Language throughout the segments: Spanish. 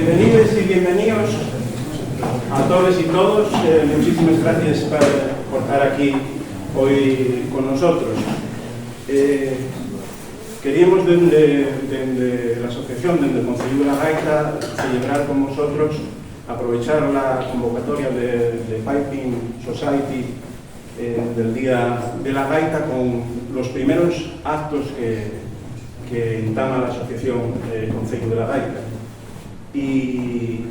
Bienvenidos y bienvenidos a todos y todos. Muchísimas gracias por estar aquí hoy con nosotros. Queríamos desde la asociación, desde el Concello de la Gaita, celebrar con vosotros, aprovechar la convocatoria de Piping Society del Día de la Gaita con los primeros actos que entama la asociación Concello de la Gaita. Y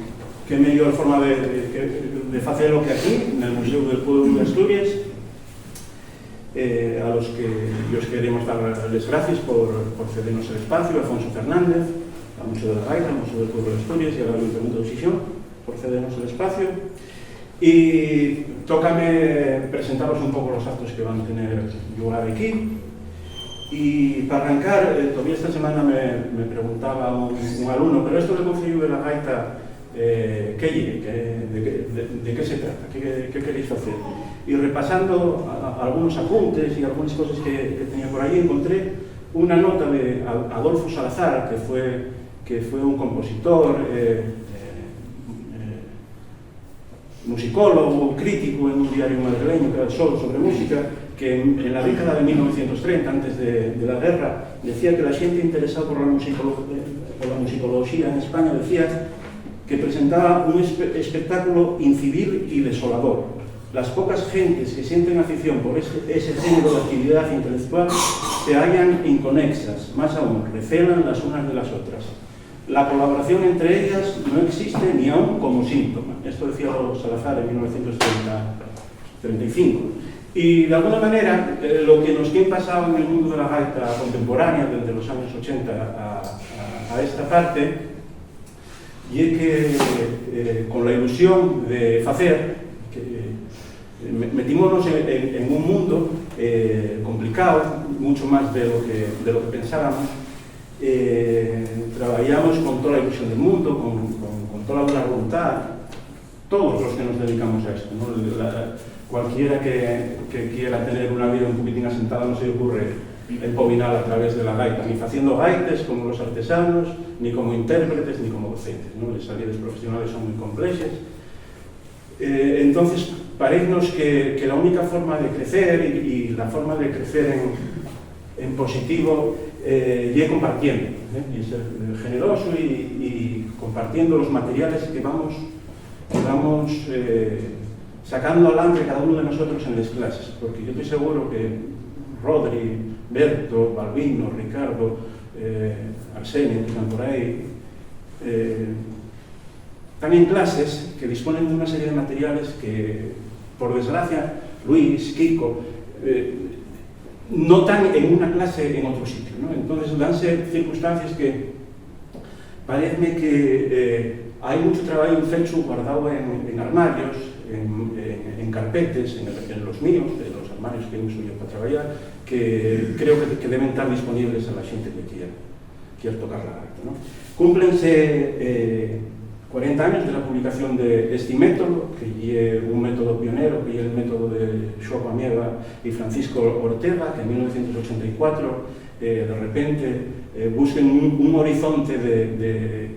qué mejor forma de hacerlo que aquí, en el Museo del Pueblo de Asturias, a los que os queremos dar las gracias por cedernos el espacio, a Afonso Fernández, al Museo de la Gaita, al Museo del Pueblo de Asturias y al Ayuntamiento de Xixón por cedernos el espacio. Y tócame presentaros un poco los actos que van a tener lugar aquí. Y para arrancar, todavía esta semana me preguntaba un alumno, pero esto del Concello de la Gaita, ¿de qué se trata? ¿Qué queréis hacer? Y repasando algunos apuntes y algunas cosas que tenía por ahí, encontré una nota de Adolfo Salazar, que fue un compositor, musicólogo, crítico en un diario madrileño que era El Sol, sobre música, que en la década de 1930, antes de la guerra, decía que la gente interesada por la musicología en España decía que presentaba un espectáculo incivil y desolador. Las pocas gentes que sienten afición por ese género de actividad intelectual se hallan inconexas, más aún, recelan las unas de las otras. La colaboración entre ellas no existe ni aún como síntoma. Esto decía Salazar en 1935. Y de alguna manera, lo que nos tiene pasado en el mundo de la gaita contemporánea, desde los años 80 a esta parte, y es que con la ilusión de hacer, metimos en un mundo complicado, mucho más de lo que pensábamos. Trabajamos con toda la ilusión del mundo, con toda la buena voluntad, todos los que nos dedicamos a esto, ¿no? Cualquiera que quiera tener una vida un poquitín asentada no se le ocurre empobinar a través de la gaita, ni haciendo gaites como los artesanos, ni como intérpretes, ni como docentes, ¿no? Las salidas profesionales son muy complejas. Entonces, parécenos que la única forma de crecer y la forma de crecer en positivo y compartiendo, y ser generoso y compartiendo los materiales que vamos sacando adelante cada uno de nosotros en las clases, porque yo estoy seguro que Rodri, Berto, Balbino, Ricardo, Arsenio, que están por ahí, están en clases que disponen de una serie de materiales que, por desgracia, Luis, Kiko, no están en una clase en otro sitio, ¿no? Entonces, danse circunstancias que parece que hay mucho trabajo hecho guardado en armarios, en carpetes, en los míos, en los armarios que uso yo para trabajar, que creo que deben estar disponibles a la gente que quiera tocar la gaita, ¿no? Cúmplense 40 años de la publicación de este método, que es un método pionero, que es el método de Xoco Amieva y Francisco Ortega, que en 1984 de repente busquen un horizonte de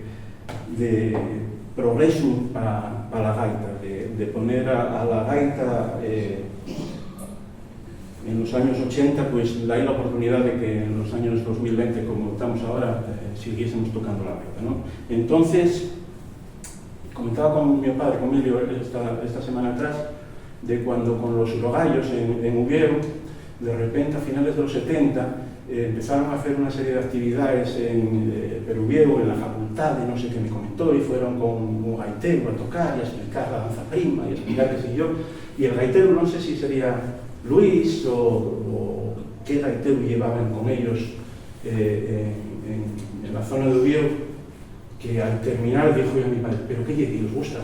progreso para la gaita, de poner a la gaita en los años 80, pues hay la oportunidad de que en los años 2020, como estamos ahora, siguiésemos tocando la gaita, ¿no? Entonces, comentaba con mi padre, con Emilio, esta semana atrás, de cuando con los rogallos en Ubiero, de repente a finales de los 70, empezaron a hacer una serie de actividades en Peruviero, en la facultad, y no sé qué me comentó, y fueron con un gaitero a tocar y a explicar la danza prima y a explicar qué sé yo, y el gaitero, no sé si sería Luis o qué gaitero llevaban con ellos en la zona de Ubiero, que al terminar dijo a mi padre, ¿pero qué llegué? ¿Os gusta?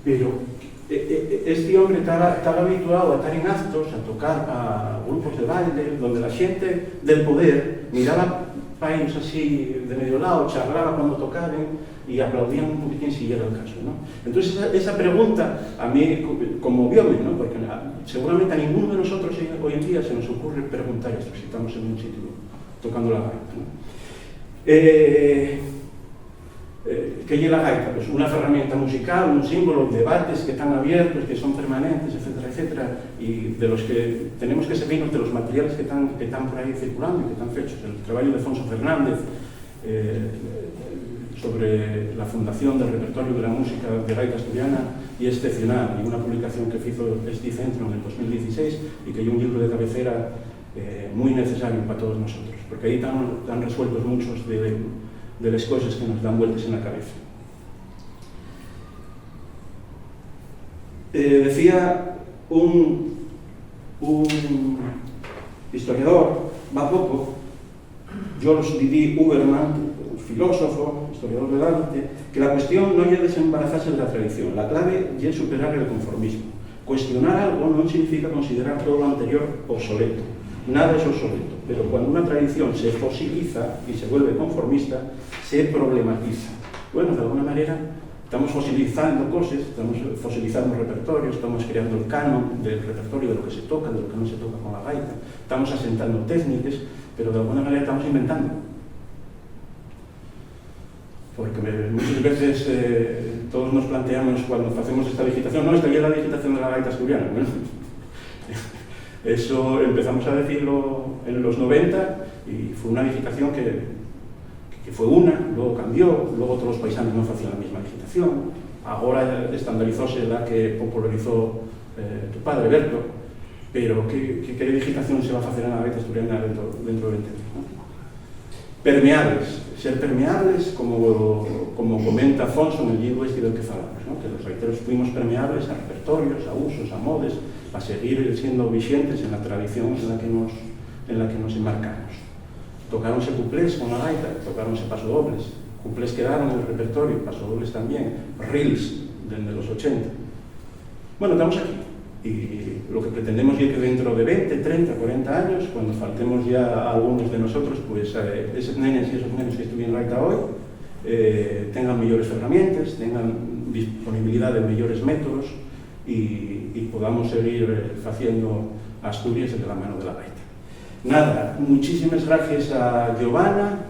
Pero este hombre estaba habituado a estar en actos, a tocar a grupos de baile, donde la gente del poder miraba para ellos así de medio lado, charlaba cuando tocaban y aplaudían un poquitín si era el caso, ¿no? Entonces esa pregunta a mí conmovióme, ¿no? Porque seguramente a ninguno de nosotros hoy en día se nos ocurre preguntar esto si estamos en un sitio tocando la gaita, ¿no? ¿Qué es la gaita? Pues una herramienta musical, un símbolo, debates que están abiertos, que son permanentes, etcétera, etcétera, y de los que tenemos que servirnos de los materiales que están por ahí circulando y que están hechos. El trabajo de Alfonso Fernández sobre la fundación del repertorio de la música de gaita asturiana y excepcional, y una publicación que hizo este centro en el 2016 y que es un libro de cabecera muy necesario para todos nosotros, porque ahí están resueltos muchos de las cosas que nos dan vueltas en la cabeza. Decía un historiador, va poco, George D.D. Uberman, filósofo, historiador del arte, que la cuestión no es desembarazarse de la tradición, la clave es superar el conformismo. Cuestionar algo no significa considerar todo lo anterior obsoleto. Nada es obsoleto, pero cuando una tradición se fosiliza y se vuelve conformista, se problematiza. Bueno, de alguna manera estamos fosilizando cosas, estamos fosilizando repertorios, estamos creando el canon del repertorio, de lo que se toca, de lo que no se toca con la gaita, estamos asentando técnicas, pero de alguna manera estamos inventando. Porque muchas veces todos nos planteamos cuando hacemos esta digitación, no, esta ya es la digitación de la gaita asturiana. Bueno, eso empezamos a decirlo en los 90 y fue una digitación que fue una, luego cambió, luego todos los paisanos no hacían la misma digitación, ahora estandarizóse la que popularizó tu padre, Berto, pero ¿qué digitación se va a hacer en la gaita asturiana dentro de 20 años? ¿No? Permeables, ser permeables, como comenta Afonso en el libro este del que falamos, ¿no? Que los gaiteros fuimos permeables a repertorios, a usos, a modes, a seguir siendo vigentes en la tradición en la que nos enmarcamos. Tocaronse cuplés con la gaita, tocaronse pasodobles, cuplés quedaron en el repertorio, pasodobles también, reels desde los 80. Bueno, estamos aquí. Y lo que pretendemos es que dentro de 20, 30, 40 años, cuando faltemos ya a algunos de nosotros, pues esos nenes y esos nenes que estuvieron gaita hoy tengan mejores herramientas, tengan disponibilidad de mejores métodos y podamos seguir haciendo Asturias de la mano de la gaita. Nada, muchísimas gracias a Giovanna,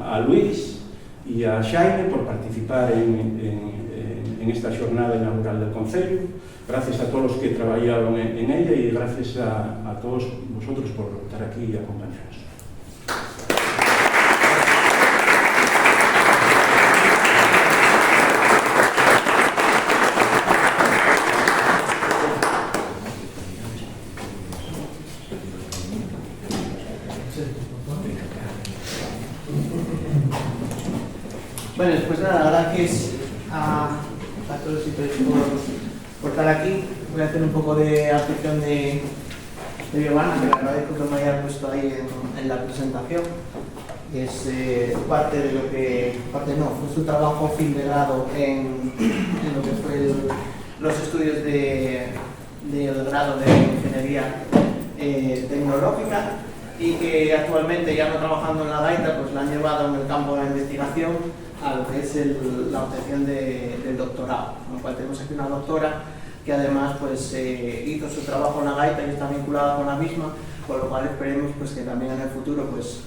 a Luis y a Xaime por participar en esta jornada inaugural del Concello. Gracias a todos los que trabajaron en ella y gracias a todos vosotros por estar aquí y acompañarnos. Bueno, después nada, gracias a todos y todas por estar aquí. Voy a hacer un poco de atención de Giovanna, que le agradezco que me haya puesto ahí en la presentación. Es parte de lo que, fue su trabajo fin de grado en lo que fue los estudios del grado de Ingeniería Tecnológica, y que actualmente, ya no trabajando en la gaita, pues la han llevado en el campo de la investigación a lo que es la obtención del doctorado, con lo cual tenemos aquí una doctora que además pues hizo su trabajo en la gaita y está vinculada con la misma, con lo cual esperemos pues que también en el futuro pues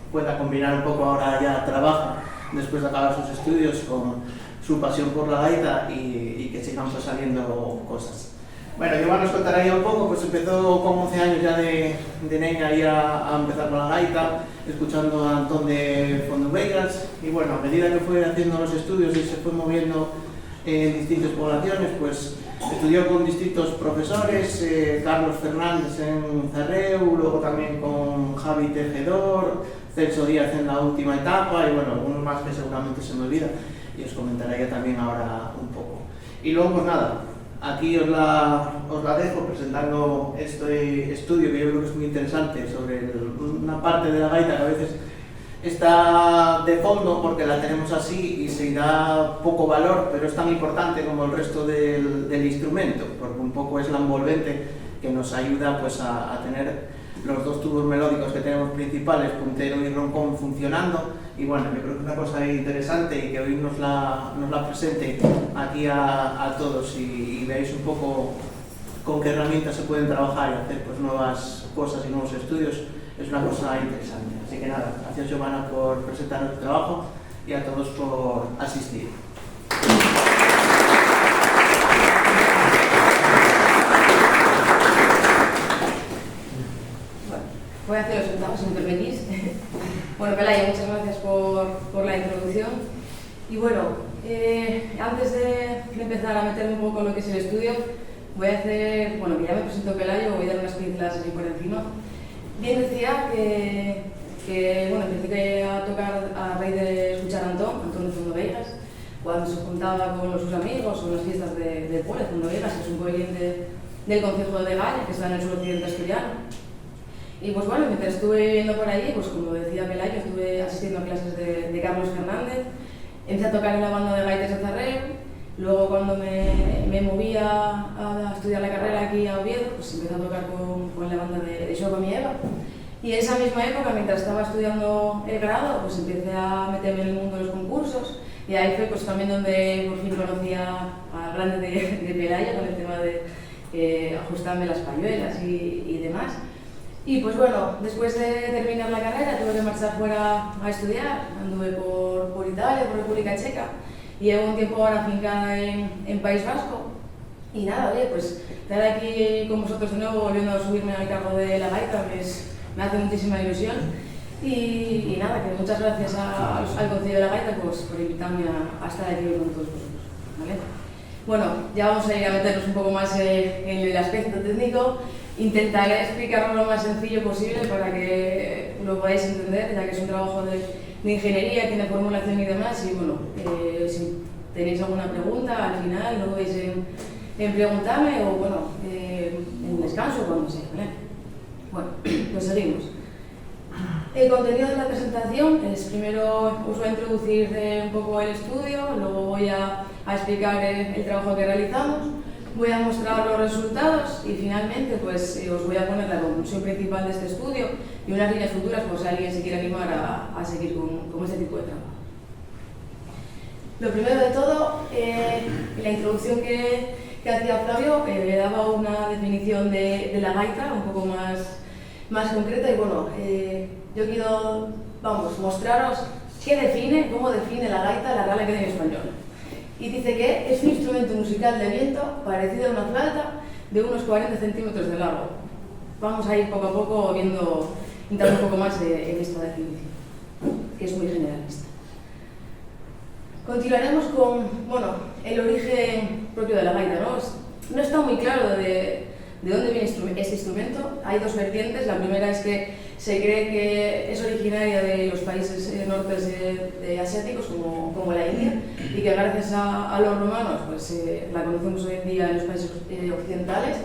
pueda combinar un poco, ahora ya trabaja después de acabar sus estudios, con su pasión por la gaita y que sigan pues saliendo cosas. Bueno, Giovanna nos contará ya un poco, pues empezó con 11 años ya de niña ahí a empezar con la gaita, escuchando a Antón de Fonduveiras, y bueno, a medida que fue haciendo los estudios y se fue moviendo en distintas poblaciones, pues estudió con distintos profesores, Carlos Fernández en Cerreu, luego también con Javi Tejedor, Celso Díaz en la última etapa, y bueno, algunos más que seguramente se me olvida, y os comentaré ya también ahora un poco. Y luego pues nada, aquí os la dejo presentando este estudio que yo creo que es muy interesante sobre una parte de la gaita que a veces está de fondo porque la tenemos así y se da poco valor, pero es tan importante como el resto del instrumento, porque un poco es la envolvente que nos ayuda pues a tener los dos tubos melódicos que tenemos principales, puntero y roncón, funcionando. Y bueno, yo creo que es una cosa interesante y que hoy nos la presente aquí a todos y veáis un poco con qué herramientas se pueden trabajar y hacer pues nuevas cosas y nuevos estudios, es una cosa interesante. Así que nada, gracias Giovanna por presentar tu trabajo y a todos por asistir. Voy a hacer los centavos si me permitís. Bueno, Pelayo, muchas gracias por la introducción. Y bueno, antes de empezar a meterme un poco en lo que es el estudio, voy a hacer, bueno, que ya me presento Pelayo, voy a dar unas pinceladas así por encima. Bien decía que bueno, empecé a tocar a raíz de escuchar a Antón de Fondo Veigas, cuando se juntaba con sus amigos o en las fiestas del pueblo de Fondo Veigas, que es un pueblín del concejo de Galla, que está en el suroccidente asturiano. Y pues bueno, mientras estuve viviendo por allí, pues como decía Pelayo, estuve asistiendo a clases de Carlos Fernández, empecé a tocar en la banda de gaitas de Zarreo, luego cuando me moví a estudiar la carrera aquí a Oviedo, pues empecé a tocar con la banda de Xoco Mieva. Y en esa misma época, mientras estaba estudiando el grado, pues empecé a meterme en el mundo de los concursos, y ahí fue pues también donde por fin conocí al grande de Pelayo con el tema de ajustarme las pañuelas y demás. Y pues bueno, después de terminar la carrera tuve que marchar fuera a estudiar, anduve por Italia, por República Checa, y llevo un tiempo ahora afincada en País Vasco. Y nada, oye, pues estar aquí con vosotros de nuevo, volviendo a subirme al carro de la gaita, me hace muchísima ilusión. Y nada, que muchas gracias al Concilio de la Gaita pues, por invitarme a estar aquí con todos vosotros, ¿vale? Bueno, ya vamos a ir a meternos un poco más en el aspecto técnico. Intentaré explicarlo lo más sencillo posible para que lo podáis entender, ya que es un trabajo de ingeniería, tiene formulación y demás. Y bueno, si tenéis alguna pregunta al final, no podéis en preguntarme o bueno, en descanso o cuando sea, ¿vale? Bueno, pues seguimos. El contenido de la presentación es primero os voy a introducir un poco el estudio, luego voy a explicar el trabajo que realizamos. Voy a mostrar los resultados y finalmente pues, os voy a poner la conclusión principal de este estudio y unas líneas futuras por si alguien se quiere animar a seguir con este tipo de trabajo. Lo primero de todo, la introducción que hacía Flavio le daba una definición de la gaita un poco más concreta y bueno, yo quiero mostraros cómo define la gaita la Real Academia Española. Y dice que es un instrumento musical de viento parecido a una flauta de unos 40 centímetros de largo. Vamos a ir poco a poco entrando un poco más en esta definición, que es muy generalista. Continuaremos con el origen propio de la gaita, ¿no? No está muy claro de dónde viene este instrumento. Hay dos vertientes. La primera es que se cree que es originaria de los países nortes asiáticos como la India y que gracias a los romanos pues, la conocemos hoy en día en los países occidentales.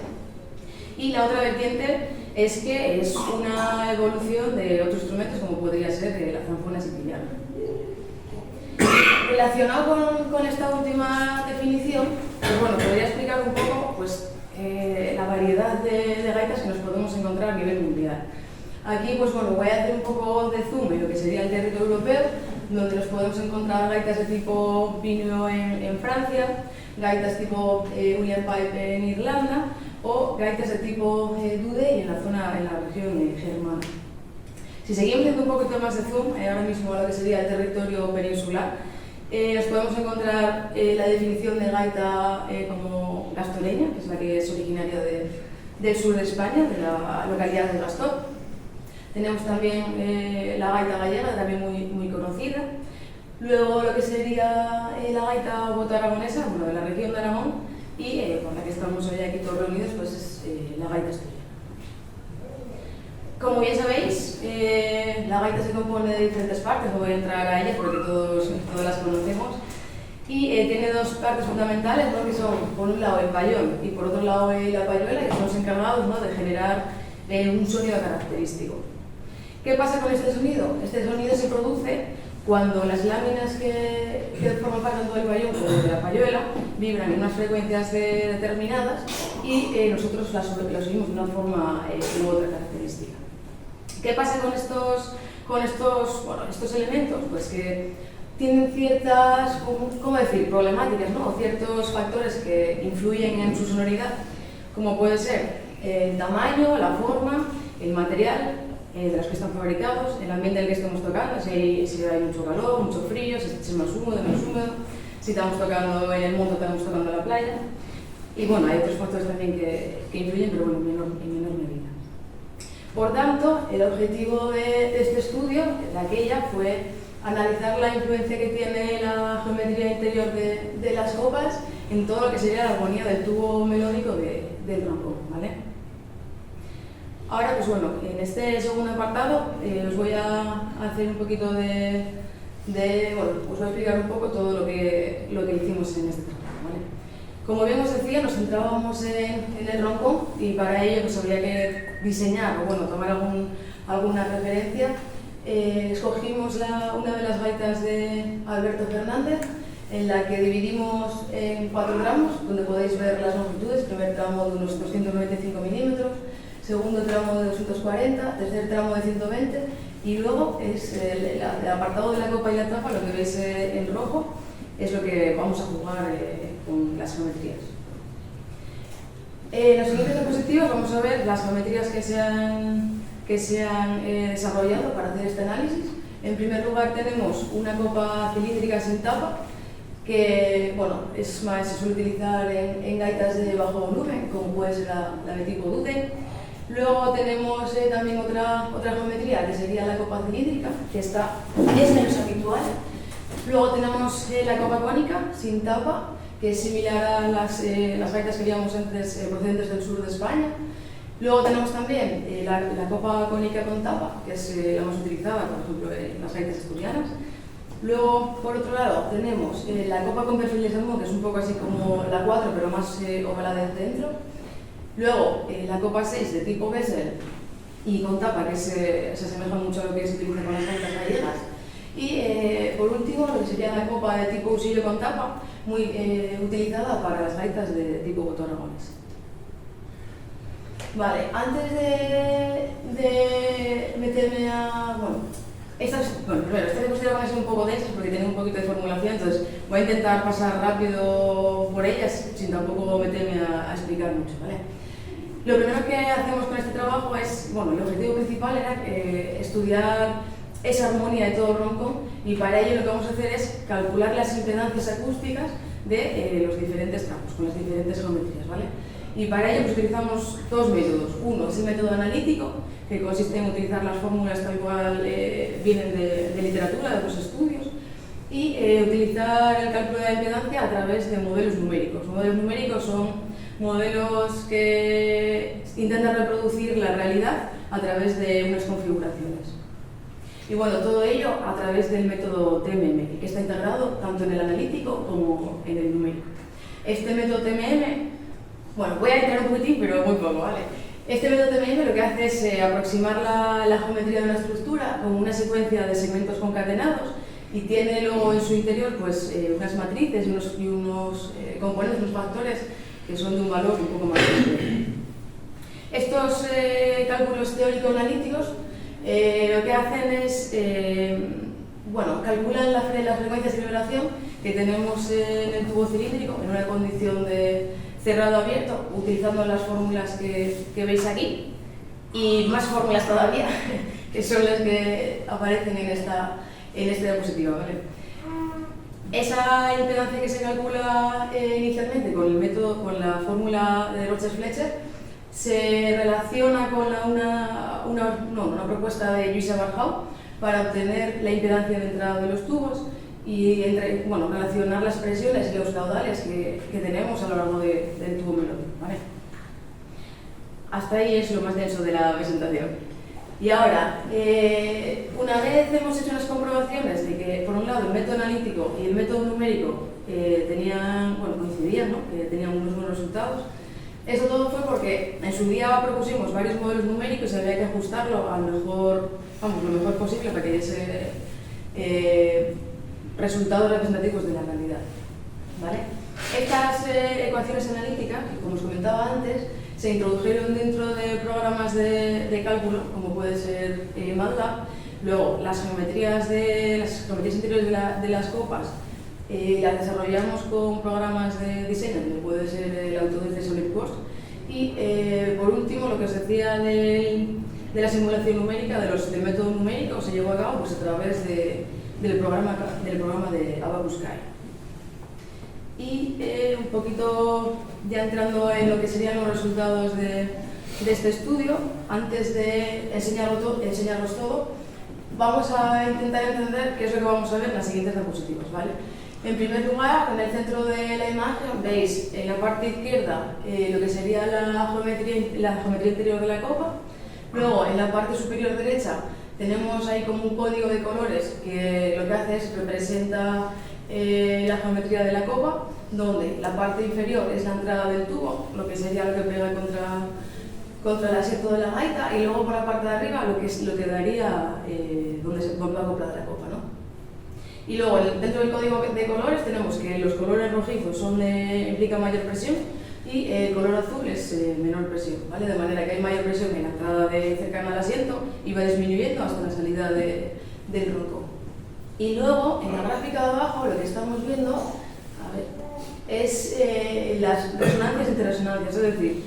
Y la otra vertiente es que es una evolución de otros instrumentos como podría ser la zanfona siciliana. Relacionado con esta última definición, pues bueno, podría explicar un poco pues, la variedad de gaitas que nos podemos encontrar a nivel mundial. Aquí pues bueno, voy a hacer un poco de zoom en lo que sería el territorio europeo, donde nos podemos encontrar gaitas de tipo Pinho en Francia, gaitas tipo William Pipe en Irlanda o gaitas de tipo Dude en la región germana. Si seguimos haciendo un poquito más de zoom, ahora mismo a lo que sería el territorio peninsular, nos podemos encontrar la definición de gaita como gastoreña, que es la que es originaria del sur de España, de la localidad de Gastón. Tenemos también la gaita gallega, también muy conocida. Luego lo que sería la gaita boto-aragonesa, de la región de Aragón, y con la que estamos hoy aquí todos reunidos, pues es la gaita asturiana. Como bien sabéis, la gaita se compone de diferentes partes, no voy a entrar a ellas porque todas las conocemos, y tiene dos partes fundamentales, ¿no? Que son, por un lado, el payón y por otro lado la payuela, que son los encargados, ¿no? de generar un sonido característico. ¿Qué pasa con este sonido? Este sonido se produce cuando las láminas que forman parte del payón o de la payuela vibran en unas frecuencias determinadas y nosotros las oímos de una forma u otra característica. ¿Qué pasa con estos elementos? Pues que tienen ciertas, problemáticas, ¿no? O ciertos factores que influyen en su sonoridad, como puede ser el tamaño, la forma, el material de los que están fabricados, el ambiente en el que estamos tocando, si hay mucho calor, mucho frío, si es más húmedo, menos húmedo, si estamos tocando en el monte o estamos tocando en la playa. Y bueno, hay otros factores también que influyen, pero bueno, en menor medida. Por tanto, el objetivo de este estudio, de aquella, fue analizar la influencia que tiene la geometría interior de las copas en todo lo que sería la armonía del tubo melódico del roncón, ¿vale? Ahora, pues bueno, en este segundo apartado os voy a hacer un poquito bueno, os voy a explicar un poco todo lo que hicimos en este trabajo, ¿vale? Como bien os decía, nos centrábamos en el roncón y para ello pues había que diseñar o bueno, tomar alguna referencia. Escogimos una de las gaitas de Alberto Fernández, en la que dividimos en 4 tramos, donde podéis ver las longitudes. Primer tramo de unos 295 milímetros, segundo tramo de 240, tercer tramo de 120 y luego es el apartado de la copa y la tapa, lo que veis en rojo, es lo que vamos a jugar con las geometrías. En los siguientes diapositivas vamos a ver las geometrías que se han desarrollado para hacer este análisis. En primer lugar tenemos una copa cilíndrica sin tapa, que bueno, se suele utilizar en gaitas de bajo volumen, como puede ser la de tipo Duden. Luego tenemos también otra geometría, que sería la copa cilíndrica, que es menos habitual. Luego tenemos la copa cónica sin tapa, que es similar a las gaitas que veíamos antes procedentes del sur de España. Luego tenemos también la copa cónica con tapa, que es la más utilizada, por ejemplo, en las gaitas asturianas. Luego, por otro lado, tenemos la copa con perfiles de humo, que es un poco así como la 4, pero más ovalada desde dentro. Luego, la copa 6 de tipo Bessel y con tapa, que se asemeja mucho a lo que se utiliza con las gaitas gallegas. Y por último, lo que sería la copa de tipo Usillo con tapa, muy utilizada para las gaitas de tipo Boto-Aragones. Vale, antes de meterme a... Primero, estas diapositivas van a ser un poco densas porque tienen un poquito de formulación, entonces voy a intentar pasar rápido por ellas sin tampoco meterme a explicar mucho, ¿vale? Lo primero que hacemos con este trabajo es, bueno, el objetivo principal era estudiar esa armonía de todo el roncón y para ello lo que vamos a hacer es calcular las impedancias acústicas de los diferentes tramos, con las diferentes geometrías, ¿vale? Y para ello pues, utilizamos 2 métodos. Uno es el método analítico, que consiste en utilizar las fórmulas tal cual vienen de literatura, de otros estudios, y utilizar el cálculo de la impedancia a través de modelos numéricos. Modelos numéricos son modelos que intentan reproducir la realidad a través de unas configuraciones. Y bueno, todo ello a través del método TMM, que está integrado tanto en el analítico como en el numérico. Este método TMM, bueno, voy a entrar un poquitín, pero muy poco, ¿vale? Este método TMM lo que hace es aproximar la geometría de una estructura con una secuencia de segmentos concatenados y tiene luego en su interior pues, unas matrices y unos componentes, unos factores que son de un valor un poco más grande. Estos cálculos teórico-analíticos lo que hacen es, calculan las frecuencias de vibración que tenemos en el tubo cilíndrico en una condición de cerrado-abierto, utilizando las fórmulas que veis aquí y más fórmulas todavía, que son las que aparecen en esta diapositiva, ¿vale? Esa impedancia que se calcula inicialmente con la fórmula de Rogers-Fletcher se relaciona con una propuesta de Lluís Barjau para obtener la impedancia de entrada de los tubos y relacionar las presiones y los caudales que tenemos a lo largo del tubo melódico, ¿vale? Hasta ahí es lo más denso de la presentación. Y ahora, una vez hemos hecho unas comprobaciones de que, por un lado, el método analítico y el método numérico coincidían, ¿no? Que tenían unos buenos resultados, eso todo fue porque en su día propusimos varios modelos numéricos y había que ajustarlo lo mejor posible para que diese resultados representativos de la realidad, ¿vale? Estas ecuaciones analíticas, como os comentaba antes, se introdujeron dentro de programas de cálculo, como puede ser MATLAB. Luego, las geometrías interiores de las copas las desarrollamos con programas de diseño, como puede ser el Autodesk de SolidWorks. Y por último, lo que os decía del de la simulación numérica, del método numérico, se llevó a cabo pues, a través del programa de Abacus Kai. Y un poquito ya entrando en lo que serían los resultados de este estudio, antes de enseñarlos todo, vamos a intentar entender qué es lo que vamos a ver en las siguientes diapositivas, ¿vale? En primer lugar, en el centro de la imagen veis en la parte izquierda lo que sería la geometría interior de la copa. Luego, en la parte superior derecha, tenemos ahí como un código de colores que lo que hace es representa la geometría de la copa, donde la parte inferior es la entrada del tubo, lo que sería lo que pega contra el asiento de la gaita, y luego por la parte de arriba lo que daría donde se vuelve a acoplar la copa, ¿no? Y luego dentro del código de colores tenemos que los colores rojizos implican mayor presión y el color azul es menor presión, ¿vale? De manera que hay mayor presión en la entrada cercana al asiento y va disminuyendo hasta la salida del ronco. Y luego en la gráfica de abajo lo que estamos viendo es las resonancias entre resonancias, es decir,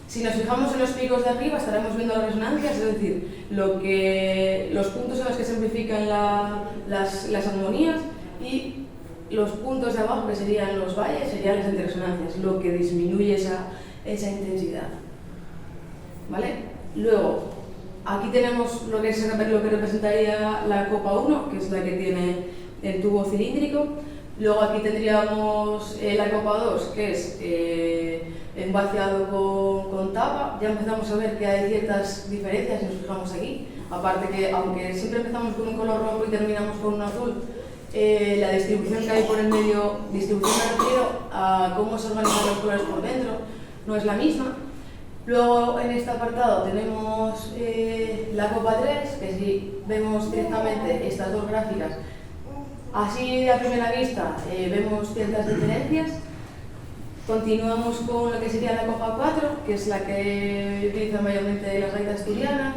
si nos fijamos en los picos de arriba estaremos viendo las resonancias, es decir, los puntos en los que se amplifican las armonías, y los puntos de abajo, que serían los valles, serían las interresonancias, lo que disminuye esa intensidad. ¿Vale? Luego, aquí tenemos lo que representaría la copa 1, que es la que tiene el tubo cilíndrico. Luego aquí tendríamos la copa 2, que es vaciado con tapa. Ya empezamos a ver que hay ciertas diferencias si nos fijamos aquí. Aparte que, aunque siempre empezamos con un color rojo y terminamos con un azul, la distribución que hay por el medio, distribución me refiero a cómo se organizan los colores por dentro, no es la misma. Luego en este apartado tenemos la copa 3, que si vemos directamente estas dos gráficas, así a primera vista vemos ciertas diferencias. Continuamos con lo que sería la copa 4, que es la que utilizan mayormente las gaitas asturianas,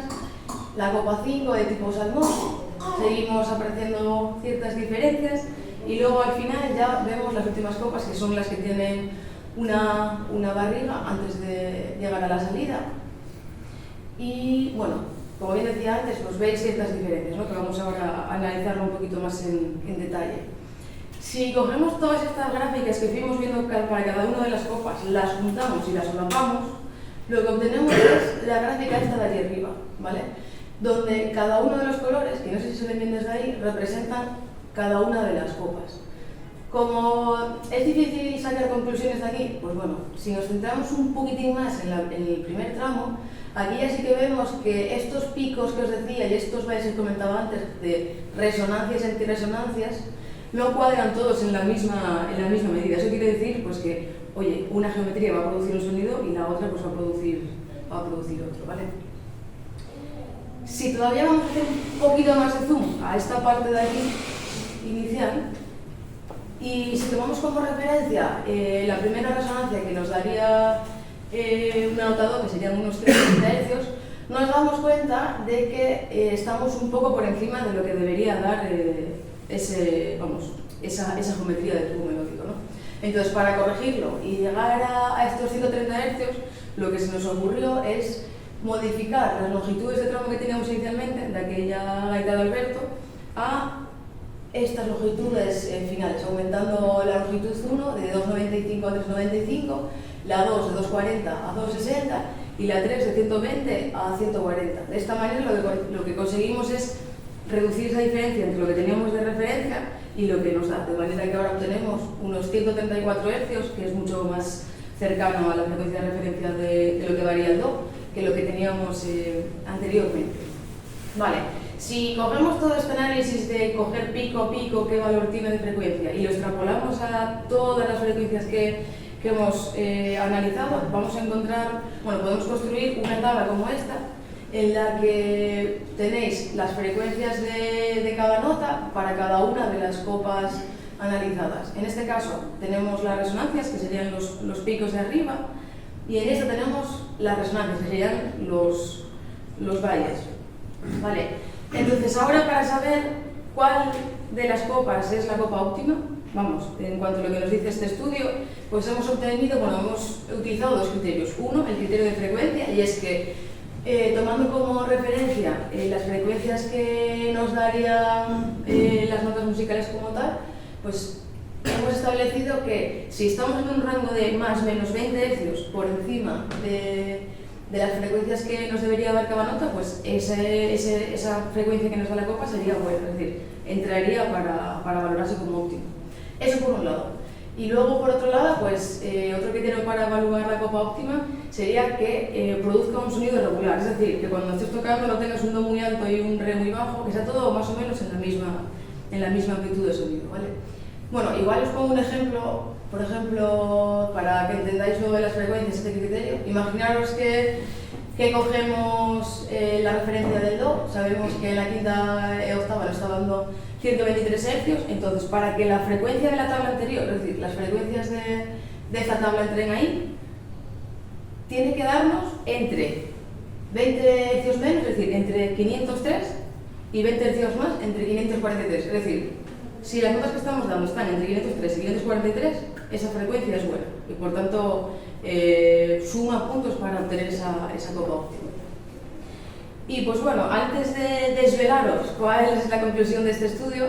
la copa 5 de tipo salmón. Seguimos apreciando ciertas diferencias y luego al final ya vemos las últimas copas, que son las que tienen una barriga antes de llegar a la salida. Y bueno, como bien decía antes, pues veis ciertas diferencias, ¿no? Que vamos ahora a analizarlo un poquito más en detalle. Si cogemos todas estas gráficas que fuimos viendo para cada una de las copas, las juntamos y las solapamos, lo que obtenemos es la gráfica esta de aquí arriba, ¿vale? Donde cada uno de los colores, que no sé si se ven bien desde ahí, representan cada una de las copas. Como es difícil sacar conclusiones de aquí, pues bueno, si nos centramos un poquitín más en el primer tramo, aquí ya sí que vemos que estos picos que os decía y estos valles que comentaba antes de resonancias y antirresonancias no cuadran todos en la misma medida. Eso quiere decir pues que, oye, una geometría va a producir un sonido y la otra pues va a producir otro, ¿vale? Si todavía vamos a hacer un poquito más de zoom a esta parte de aquí inicial, y si tomamos como referencia la primera resonancia, que nos daría un anotador que serían unos 30 Hz, nos damos cuenta de que estamos un poco por encima de lo que debería dar esa geometría del tubo melódico, ¿no? Entonces, para corregirlo y llegar a estos 130 Hz, lo que se nos ocurrió es modificar las longitudes de tramo que teníamos inicialmente, de aquella gaita de Alberto, a estas longitudes finales, aumentando la longitud 1 de 295 a 395, la 2 de 240 a 260 y la 3 de 120 a 140. De esta manera lo que conseguimos es reducir esa diferencia entre lo que teníamos de referencia y lo que nos da, de manera que ahora obtenemos unos 134 Hz, que es mucho más cercano a la frecuencia de referencia de lo que varía el Do, que lo que teníamos anteriormente. Vale, si cogemos todo este análisis de coger pico a pico qué valor tiene de frecuencia y lo extrapolamos a todas las frecuencias que hemos analizado, vamos a encontrar, bueno, podemos construir una tabla como esta en la que tenéis las frecuencias de cada nota para cada una de las copas analizadas. En este caso tenemos las resonancias, que serían los picos de arriba, y en esta tenemos las resonancias, que serían los valles. Vale. Entonces, ahora para saber cuál de las copas es la copa óptima, vamos, en cuanto a lo que nos dice este estudio, pues hemos utilizado dos criterios. Uno, el criterio de frecuencia, y es que tomando como referencia las frecuencias que nos darían las notas musicales como tal, pues hemos establecido que si estamos en un rango de más o menos 20 hercios por encima de las frecuencias que nos debería dar cada nota, pues esa frecuencia que nos da la copa sería buena, es decir, entraría para valorarse como óptima. Eso por un lado. Y luego, por otro lado, pues otro criterio para evaluar la copa óptima sería que produzca un sonido regular, es decir, que cuando estés tocando no tengas un do muy alto y un re muy bajo, que sea todo más o menos en la misma amplitud de sonido, ¿vale? Bueno, igual os pongo un ejemplo, por ejemplo, para que entendáis lo de las frecuencias, este criterio. Imaginaros que cogemos la referencia del do, sabemos que la quinta octava nos está dando 123 hercios, entonces para que la frecuencia de la tabla anterior, es decir, las frecuencias de esta tabla entren ahí, tiene que darnos entre 20 hercios menos, es decir, entre 503 y 20 hercios más, entre 543, es decir, si las notas que estamos dando están entre 503 y 543, esa frecuencia es buena y por tanto suma puntos para obtener esa copa óptima. Y pues bueno, antes de desvelaros cuál es la conclusión de este estudio,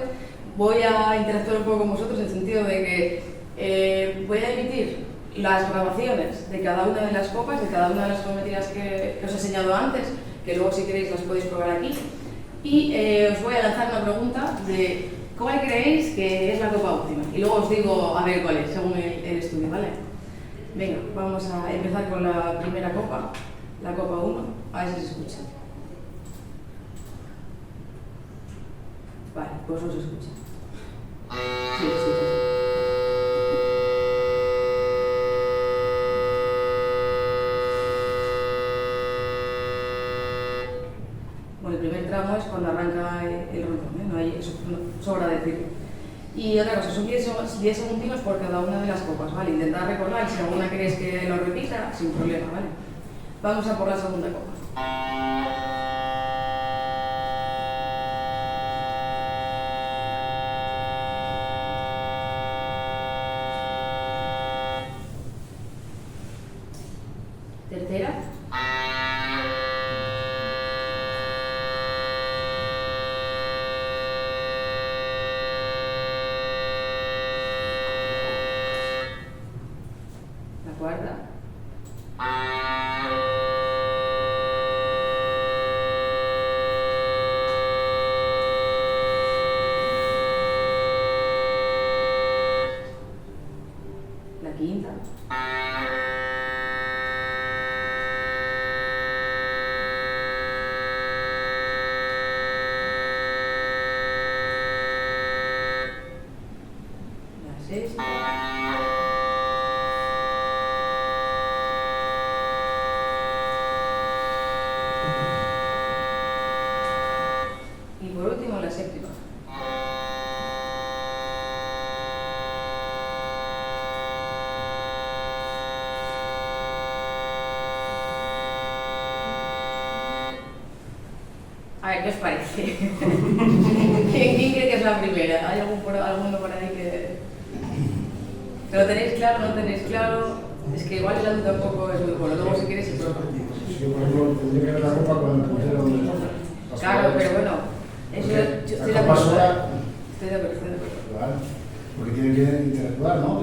voy a interactuar un poco con vosotros en el sentido de que voy a emitir las grabaciones de cada una de las copas, de cada una de las geometrías que os he enseñado antes, que luego si queréis las podéis probar aquí, y os voy a lanzar una pregunta de ¿cuál creéis que es la copa óptima? Y luego os digo a ver cuál es, según el estudio, ¿vale? Venga, vamos a empezar con la primera copa, la copa 1, a ver si se escucha. Vale, pues no se escucha. Sí, se escucha. Bueno, el primer tramo es cuando arranca el ronco, no hay, eso sobra decirlo. Y otra cosa, son 10 segundos por cada una de las copas, ¿vale? Intentad recordar, si alguna queréis que lo repita, sin problema, ¿vale? Vamos a por la segunda copa. Tercera. La cuarta. La quinta. La sexta. Y por último, la séptima. A ver, ¿qué os parece? ¿Quién cree que es la primera? ¿Hay alguno por ahí que lo tenéis claro, no tenéis claro? Es que igual el audio tampoco es muy bueno. Luego si quieres, sí, Sí, por ejemplo, tendría que ver la copa con el puntero donde está. claro, pero bueno, eso yo estoy de La copa acuerdo. sola, Estoy de acuerdo. claro, porque tienen que interactuar, ¿no?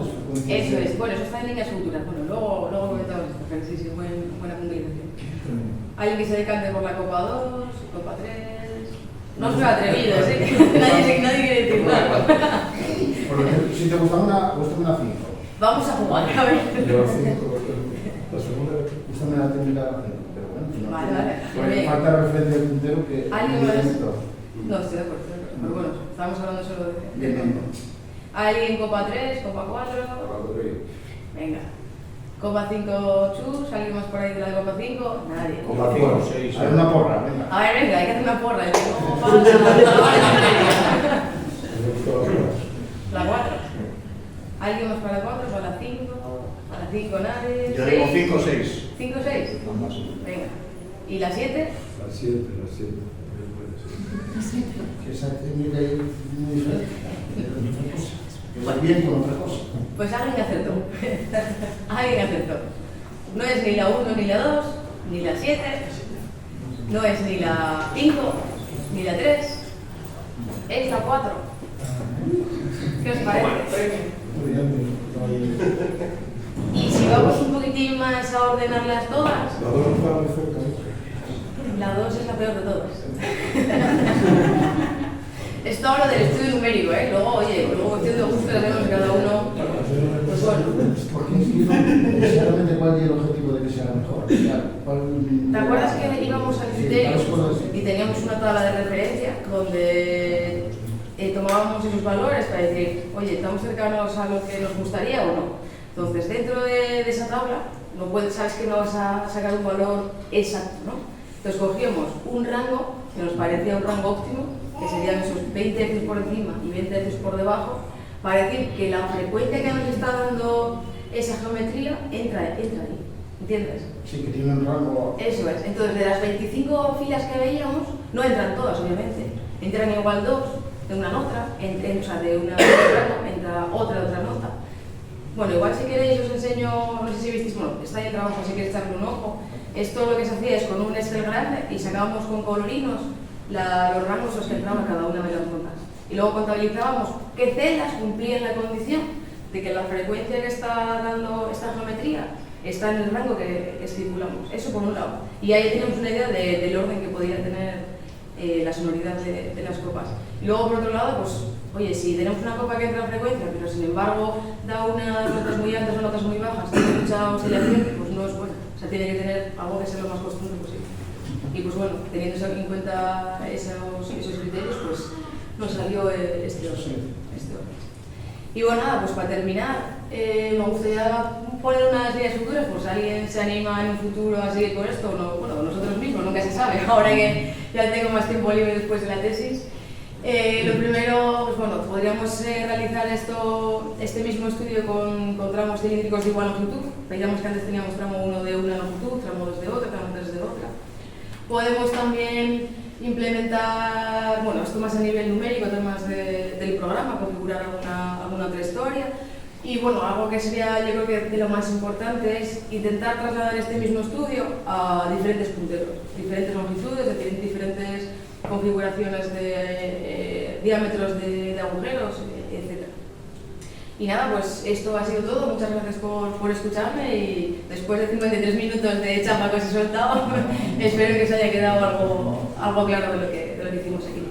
Eso es, bueno, eso está en líneas futuras. Bueno, luego comentamos esto, pero sí, buena puntualización. Alguien que se decante por la copa 2, copa 3. No os veo atrevidos, ¿eh? Nadie quiere decir nada. Porque si te gusta una, gusta una 5. Vamos a jugar, a ver. Yo 5, la segunda, gusta la técnica de la 5, pero bueno, si no Vale. tiene- falta referencia del puntero que... ¿Alguien más? No, estoy de acuerdo. Pero bueno, estamos hablando solo de... Bien. ¿Alguien copa 3, copa 4? Venga. Copa 5 chus, ¿alguien más por ahí de la copa 5? Nadie. Copa 5, 6. Hay una porra, venga. A ver, venga, hay que hacer una porra. La 4. ¿Alguien más para la 4? ¿Para la 5? ¿Para la 5 nadie? Yo digo 5, 6. 5, 6. Venga. ¿Y la 7? La 7. Que esa técnica es muy diferente. Que va bien con otra cosa. Pues alguien acertó. Alguien acertó. No es ni la 1 ni la 2, ni la 7. No es ni la 5, ni la 3, es la 4. ¿Qué os parece? Y si vamos un poquitín más a ordenarlas todas, La 2 está muy cerca. la 2 es la peor de todas. Esto hablo del estudio numérico, ¿eh? Luego, oye, luego cuestión de gusto, ya sabemos que cada uno, pues bueno. Porque sinceramente, ¿cuál es el objetivo de que sea mejor? ¿Te acuerdas que íbamos al criterio y teníamos una tabla de referencia donde tomábamos esos valores para decir, oye, ¿estamos cercanos a lo que nos gustaría o no? Entonces, dentro de esa tabla, sabes que no vas a sacar un valor exacto, ¿no? Entonces, cogíamos un rango que nos parecía un rango óptimo, que serían esos 20 Hz por encima y 20 Hz por debajo, para decir que la frecuencia que nos está dando esa geometría entra ahí, ¿entiendes? Sí, que tiene un rango. Eso es. Entonces, de las 25 filas que veíamos, no entran todas, obviamente. Entran igual 2 de una nota, o sea, de una rango, entra otra de otra nota. Bueno, igual si queréis os enseño, no sé si visteis, bueno, está ahí el trabajo si queréis echarle un ojo. Esto lo que se hacía es con un Excel grande y sacábamos con colorinos los rangos los que entraba cada una de las notas. Y luego contabilizábamos qué celdas cumplían la condición de que la frecuencia que está dando esta geometría está en el rango que estipulamos. Eso por un lado. Y ahí tenemos una idea del orden que podría tener la sonoridad de las copas. Y luego por otro lado, pues, oye, si tenemos una copa que entra en frecuencia, pero sin embargo da unas notas muy altas o notas muy bajas, tiene mucha oscilación, pues no es buena. O sea, tiene que tener algo que sea lo más constante posible. Y pues bueno, teniendo en cuenta esos criterios, pues nos salió este orden. Y bueno, nada, pues para terminar, me gustaría poner unas líneas futuras, pues si alguien se anima en un futuro a seguir con esto, no, bueno, nosotros mismos, nunca se sabe, ahora que ya tengo más tiempo libre después de la tesis. Lo primero, pues bueno, podríamos realizar este mismo estudio con tramos cilíndricos de igual longitud. Veíamos que antes teníamos tramo 1 de una longitud, tramo 2 de otra, tramo 3 de otra. Podemos también implementar, bueno, esto más a nivel numérico, temas del programa, configurar alguna otra historia. Y bueno, algo que sería, yo creo que de lo más importante es intentar trasladar este mismo estudio a diferentes punteros, diferentes longitudes, diferentes configuraciones de diámetros de agujeros, etc. Y nada, pues esto ha sido todo. Muchas gracias por escucharme y después de 53 minutos de chapa que os he soltado, espero que os haya quedado algo claro de lo que hicimos aquí.